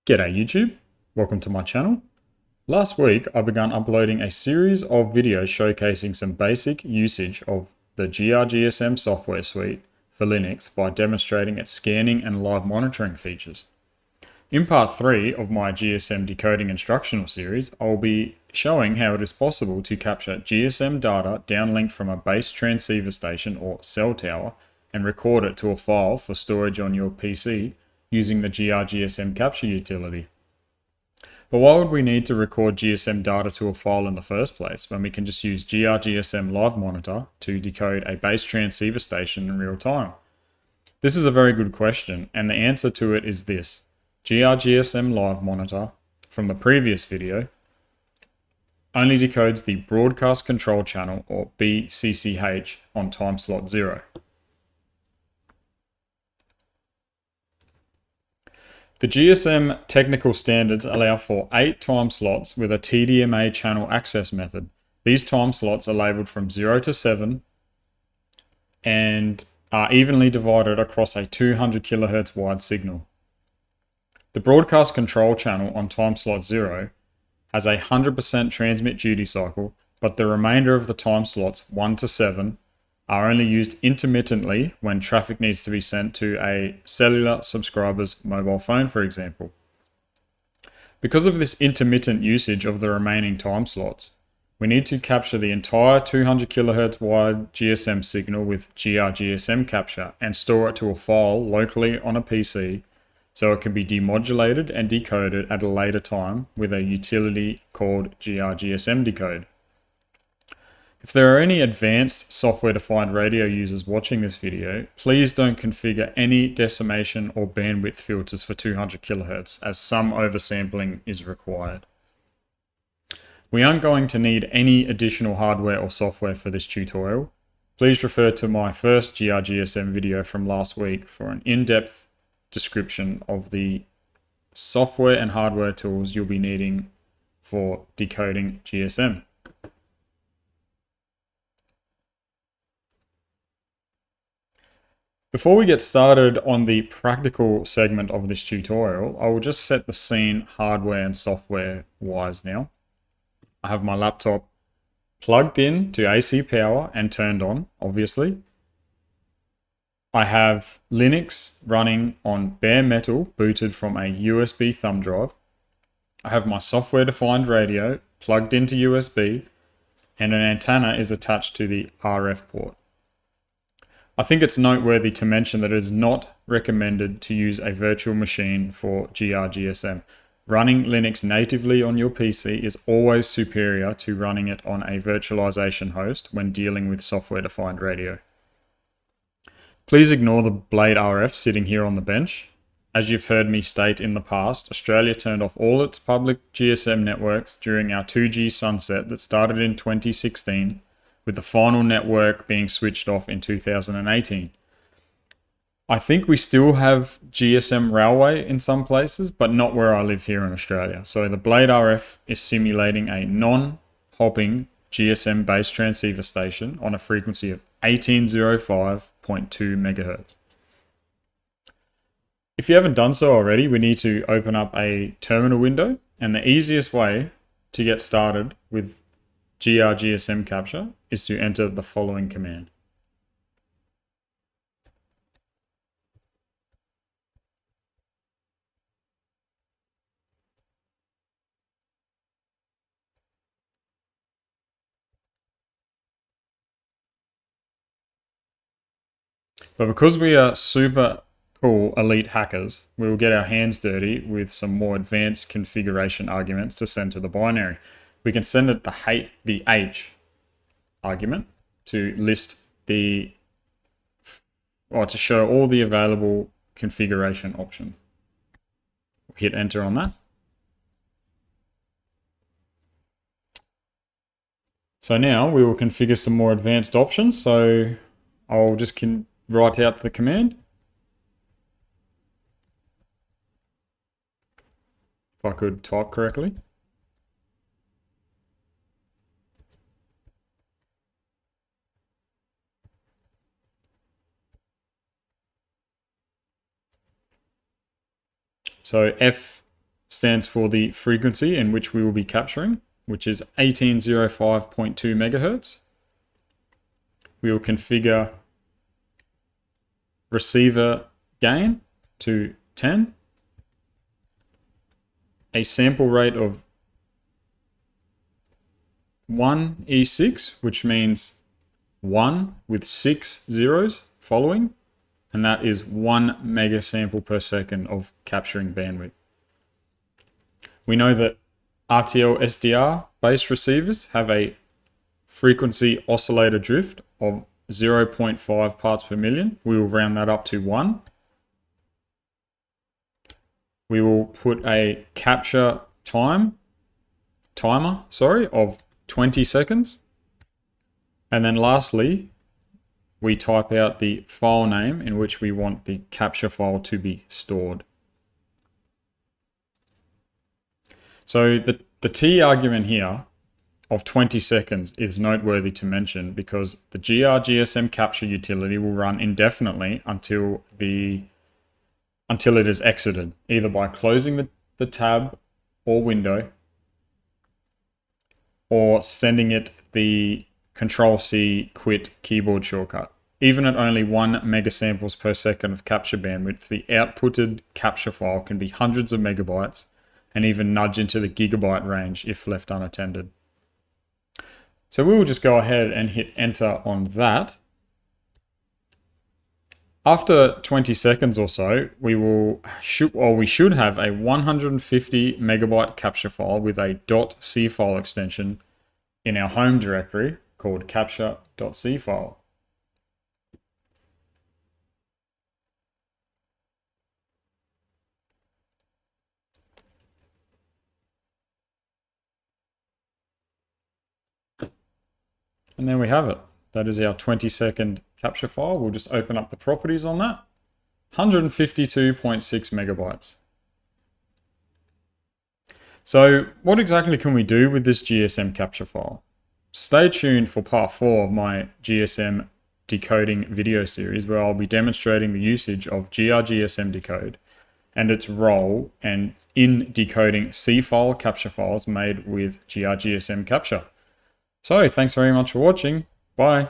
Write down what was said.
G'day YouTube, welcome to my channel. Last week I began uploading a series of videos showcasing some basic usage of the gr-gsm software suite for Linux by demonstrating its scanning and live monitoring features. In part 3 of my GSM decoding instructional series, I'll be showing how it is possible to capture GSM data downlinked from a base transceiver station or cell tower and record it to a file for storage on your PC using the gr-gsm capture utility. But why would we need to record GSM data to a file in the first place when we can just use gr-gsm live monitor to decode a base transceiver station in real time? This is a very good question, and the answer to it is this. gr-gsm live monitor from the previous video only decodes the broadcast control channel or BCCH on time slot 0. The GSM technical standards allow for 8 time slots with a TDMA channel access method. These time slots are labeled from 0 to 7 and are evenly divided across a 200 kHz wide signal. The broadcast control channel on time slot 0 has a 100% transmit duty cycle, but the remainder of the time slots 1 to 7 are only used intermittently when traffic needs to be sent to a cellular subscriber's mobile phone, for example. Because of this intermittent usage of the remaining time slots, we need to capture the entire 200 kHz wide GSM signal with gr-gsm capture and store it to a file locally on a PC so it can be demodulated and decoded at a later time with a utility called gr-gsm decode. If there are any advanced software-defined radio users watching this video, please don't configure any decimation or bandwidth filters for 200 kHz, as some oversampling is required. We aren't going to need any additional hardware or software for this tutorial. Please refer to my first gr-gsm video from last week for an in-depth description of the software and hardware tools you'll be needing for decoding GSM. Before we get started on the practical segment of this tutorial, I will just set the scene hardware and software wise now. I have my laptop plugged in to AC power and turned on, obviously. I have Linux running on bare metal booted from a USB thumb drive. I have my software defined radio plugged into USB and an antenna is attached to the RF port. I think it's noteworthy to mention that it is not recommended to use a virtual machine for gr-gsm. Running Linux natively on your PC is always superior to running it on a virtualization host when dealing with software-defined radio. Please ignore the Blade RF sitting here on the bench. As you've heard me state in the past, Australia turned off all its public GSM networks during our 2G sunset that started in 2016. With the final network being switched off in 2018. I think we still have GSM railway in some places, but not where I live here in Australia. So the Blade RF is simulating a non-hopping GSM base transceiver station on a frequency of 1805.2 MHz. If you haven't done so already, we need to open up a terminal window, and the easiest way to get started with gr-gsm capture is to enter the following command. But because we are super cool elite hackers, we will get our hands dirty with some more advanced configuration arguments to send to the binary. We can send it the H argument to list to show all the available configuration options. Hit enter on that. So now we will configure some more advanced options. So I'll just write out the command. If I could type correctly. So F stands for the frequency in which we will be capturing, which is 1805.2 megahertz. We will configure receiver gain to 10, a sample rate of 1E6, which means 1 with 6 zeros following, and that is 1 megasample per second of capturing bandwidth. We know that RTL SDR based receivers have a frequency oscillator drift of 0.5 parts per million. We will round that up to 1. We will put a capture timer of 20 seconds. And then lastly, we type out the file name in which we want the capture file to be stored. So the T argument here of 20 seconds is noteworthy to mention because the gr-gsm capture utility will run indefinitely until it is exited, either by closing the tab or window or sending it the Control-C quit keyboard shortcut. Even at only 1 megasamples per second of capture bandwidth, the outputted capture file can be hundreds of megabytes and even nudge into the gigabyte range if left unattended. So we will just go ahead and hit enter on that. After 20 seconds or so, we should have a 150 megabyte capture file with a .cfile extension in our home directory called capture.cfile. And there we have it. That is our 20-second capture file. We'll just open up the properties on that. 152.6 megabytes. So what exactly can we do with this GSM capture file? Stay tuned for part 4 of my GSM decoding video series, where I'll be demonstrating the usage of gr-gsm decode and its role in decoding cfile capture files made with gr-gsm capture. So thanks very much for watching. Bye.